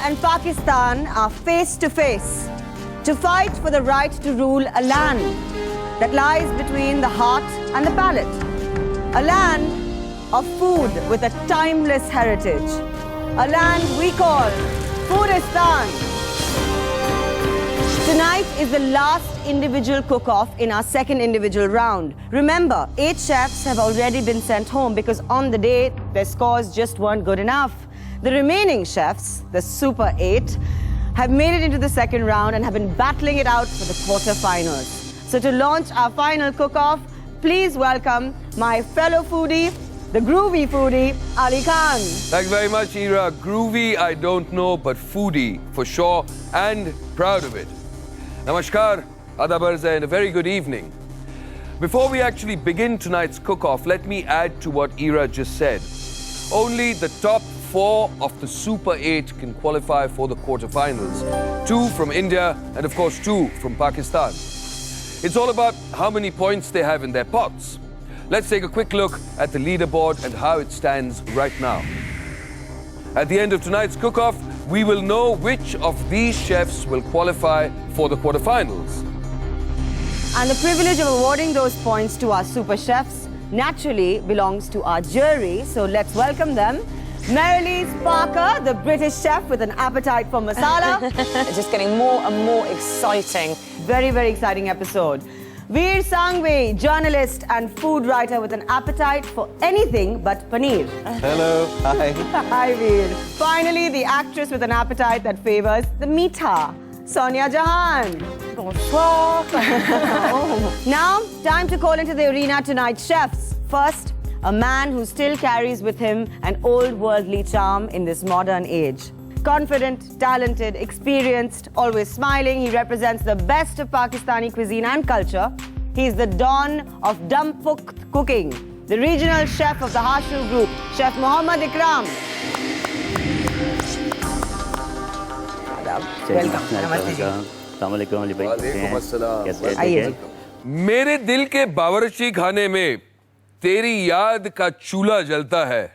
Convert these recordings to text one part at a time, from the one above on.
and Pakistan are face to face to fight for the right to rule a land that lies between the heart and the palate. A land of food with a timeless heritage. A land we call Foodistan. Tonight is the last individual cook-off in our second individual round. Remember, 8 chefs have already been sent home because on the day, their scores just weren't good enough. The remaining chefs, the Super 8, have made it into the second round and have been battling it out for the quarter-finals. So to launch our final cook-off, please welcome my fellow foodie, the groovy foodie, Ali Khan. Thanks very much, Ira. Groovy, I don't know, but foodie for sure, and proud of it. Namaskar, Adab Arz, and a very good evening. Before we actually begin tonight's cook-off, let me add to what Ira just said. Only the top 4 of the Super 8 can qualify for the quarterfinals. 2 from India and of course 2 from Pakistan. It's all about how many points they have in their pots. Let's take a quick look at the leaderboard and how it stands right now. At the end of tonight's cook-off, we will know which of these chefs will qualify for the quarterfinals. And the privilege of awarding those points to our super chefs naturally belongs to our jury. So let's welcome them. Marilise Parker, the British chef with an appetite for masala. Just getting more and more exciting. Very, very exciting episode. Veer Sangvi, journalist and food writer with an appetite for anything but paneer. Hello, hi. Hi, Veer. Finally, the actress with an appetite that favors the meetha, Sonia Jahan. Bonsoir. Now, time to call into the arena tonight's chefs. First, a man who still carries with him an old worldly charm in this modern age. Confident, talented, experienced, always smiling, he represents the best of Pakistani cuisine and culture. He is the dawn of dum-cooked cooking, the regional chef of the Hashul Group, Chef Mohammad Ikram. Welcome. मेरे दिल के बावर्ची खाने में तेरी याद का चूल्हा जलता है,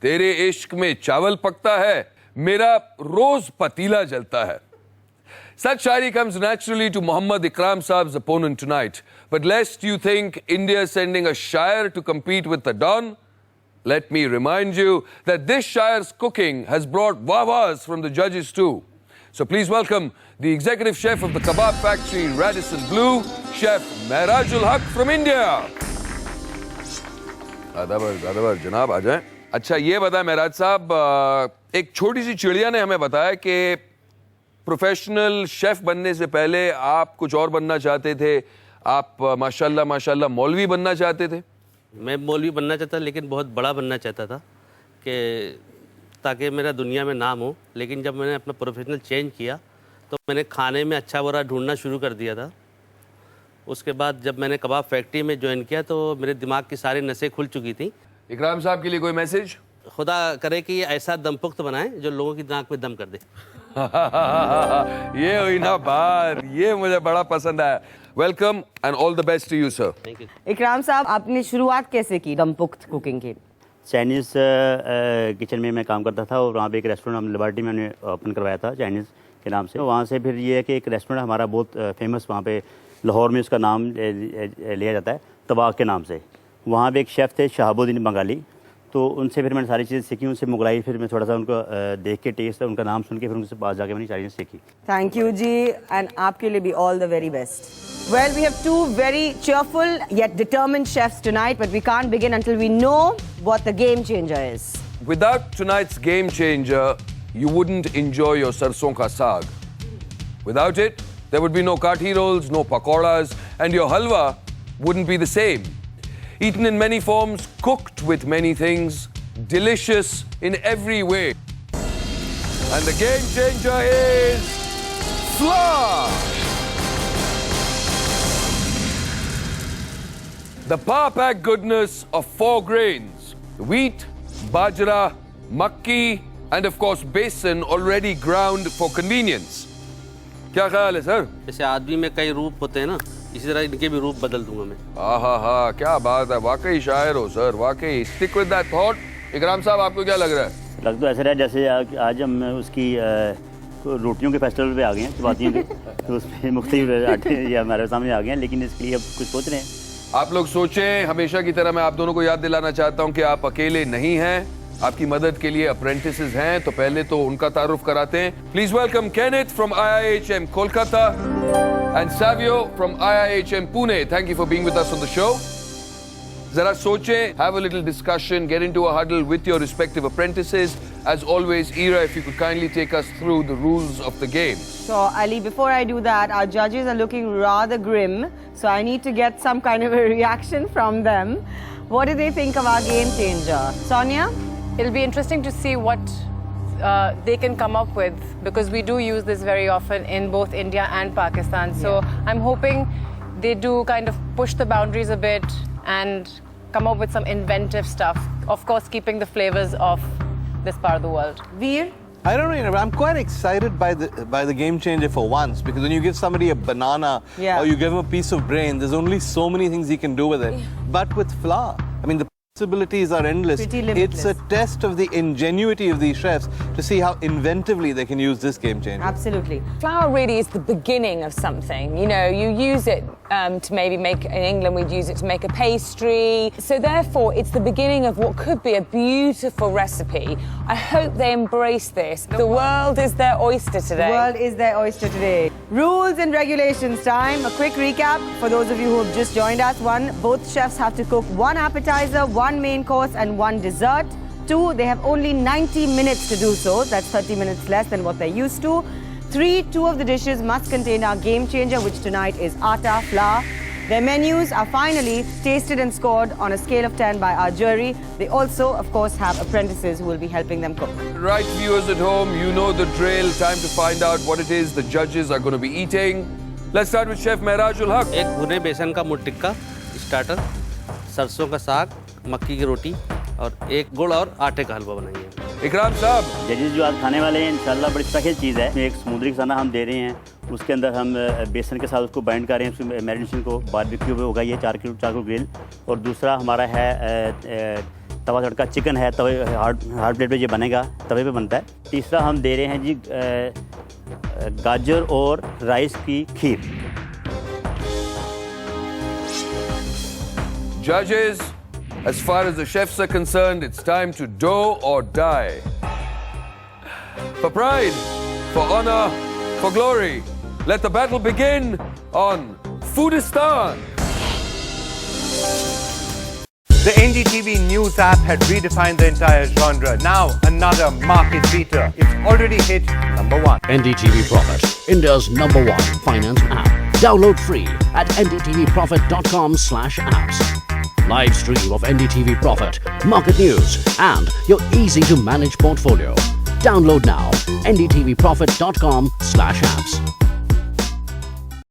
तेरे इश्क में चावल पकता है, मेरा रोज पतीला जलता है. Such shairi comes naturally to Mohammad Ikram Saab's opponent tonight. But lest you think India is sending a shire to compete with the Don, let me remind you that this shire's cooking has brought wah-wahs from the judges too. So please welcome the executive chef of the kebab factory Radisson Blu, Chef Mehrajul Haq from India. आदाबर जनाब आ जाएं. अच्छा ये बताएं मेहराज साहब, एक छोटी सी चिड़िया ने हमें बताया कि प्रोफेशनल शेफ बनने से पहले आप कुछ और बनना चाहते थे. आप माशाल्लाह मौलवी बनना चाहते थे. मैं मौलवी बनना चाहता लेकिन बहुत बड़ा बनना चाहता था कि ताकि मेरा दुनिया में नाम हो. लेकिन जब मैंने अपना प्रोफेशनल चेंज किया तो मैंने खाने में अच्छा बुरा ढूंढना शुरू कर दिया था. उसके बाद जब मैंने कबाब फैक्ट्री में ज्वाइन किया तो मेरे दिमाग की सारी नसें खुल चुकी थी. इकराम साहब के लिए कोई मैसेज? खुदा करे कि ये ऐसा दमपुख्त बनाए जो लोगों की नाक में दम कर दे. ये हुई ना बात, ये मुझे बड़ा पसंद आया. Welcome and all the best to you sir. Thank you. Ikram साहब, आपने शुरुआत कैसे की दम-पुख्त कुकिंग की? चाइनीज़ किचन में मैं काम करता था और वहाँ पे एक रेस्टोरेंट हम लिबर्टी में हमने ओपन करवाया था चाइनीज़ के नाम से. वहाँ से फिर ये है कि एक रेस्टोरेंट हमारा बहुत फेमस वहाँ पे लाहौर में उसका नाम लिया जाता है तबाक के नाम से. वहाँ पे एक शेफ़ थे शहाबुद्दीन बंगाली, तो उनसे फिर मैंने सारी चीज़ें सीखी. उनसे मुगलाई फिर मैं थोड़ा सा उनको देख के टेस्ट उनका नाम सुन के फिर उनसे पास जाके मैंने सारी चीज़ें सीखी. Thank you जी, and आपके लिए भी all the very best. Well, we have 2 very cheerful yet determined chefs tonight, but we can't begin until we know what the game changer is. Without tonight's game changer, you wouldn't enjoy your sarson ka saag. Without it, there would be no kathi rolls, no pakoras, and your halwa wouldn't be the same. Eaten in many forms, cooked with many things, delicious in every way. And the game changer is flour. The power pack goodness of 4 grains: wheat, bajra, makki, and of course besan already ground for convenience. क्या ख्याल है sir? जैसे आदमी में कई रूप होते हैं ना, इसी तरह इनके भी रूप बदल दूंगा मैं. हा क्या बात है, वाकई शायर हो सर, वाकई. Stick with that thought. इकराम साहब आपको क्या लग रहा है? लग तो ऐसा रहा है जैसे आज हम उसकी रोटियों के फेस्टिवल पे आ गए हैं, चपातियों के। तो उसमें मुख्तलिफ आटे ये हमारे सामने आ गए हैं, लेकिन इसके लिए अब कुछ सोच रहे हैं। आप लोग सोचें, हमेशा की तरह मैं आप दोनों को याद दिलाना चाहता हूं कि आप अकेले नहीं हैं, आपकी मदद के लिए अप्रेंटिसेस हैं। तो पहले तो उनका तारुफ कराते हैं। Please welcome Kenneth from IIHM Kolkata and Savio from IIHM Pune. Thank you for being with us on the show. जरा सोचें, have a little discussion, get into a huddle with your respective apprentices. As always, Ira, if you could kindly take us through the rules of the game. So, Ali, before I do that, our judges are looking rather grim. So, I need to get some kind of a reaction from them. What do they think of our game changer? Sonia? It'll be interesting to see what they can come up with, because we do use this very often in both India and Pakistan. So I'm hoping they do kind of push the boundaries a bit and come up with some inventive stuff. Of course, keeping the flavors of this part of the world. Veer? I don't know, but I'm quite excited by the game changer for once, because when you give somebody a banana or you give him a piece of brain, there's only so many things he can do with it. But with flour, I mean, the possibilities are endless. Pretty limitless. It's a test of the ingenuity of these chefs to see how inventively they can use this game changer. Absolutely. Flour really is the beginning of something. You know, you use it to maybe make, in England we'd use it to make a pastry. So therefore, it's the beginning of what could be a beautiful recipe. I hope they embrace this. The world is their oyster today. The world is their oyster today. Rules and regulations time. A quick recap for those of you who have just joined us. 1, both chefs have to cook 1 appetizer, 1 main course and 1 dessert. 2, they have only 90 minutes to do so. That's 30 minutes less than what they're used to. 3, 2 of the dishes must contain our game changer, which tonight is atta, flour. Their menus are finally tasted and scored on a scale of 10 by our jury. They also, of course, have apprentices who will be helping them cook. Right, viewers at home, you know the drill. Time to find out what it is the judges are going to be eating. Let's start with Chef Mehrajul Haq. एक भुने बेसन का मुर्ग tikka starter, सरसों का साग, मक्की की रोटी और एक गुड़ और आटे का हलवा बनाइए। इकराम साहब, जजेस जो आज खाने वाले हैं इंशाल्लाह बड़ी स्पेशल चीज़ है। एक समुद्री खाना हम दे रहे हैं, उसके अंदर हम बेसन के साथ उसको बाइंड कर रहे हैं। उसमें मैरिनेशन को बारबेक्यू पे होगा ये 4 किलो ग्रिल। और दूसरा हमारा है तवा तड़का चिकन है, तवे हार्ड प्लेट पे ये बनेगा, तवे पे बनता है। तीसरा हम दे रहे हैं जी गाजर और राइस की खीर। judges, as far as the chefs are concerned, it's time to do or die. For pride, for honor, for glory, let the battle begin on Foodistan. The NDTV News app had redefined the entire genre. Now, another market beater. It's already hit number 1. NDTV Profit, India's #1 finance app. Download free at ndtvprofit.com/apps. Live stream of NDTV Profit, market news, and your easy-to-manage portfolio. Download now. ndtvprofit.com/apps.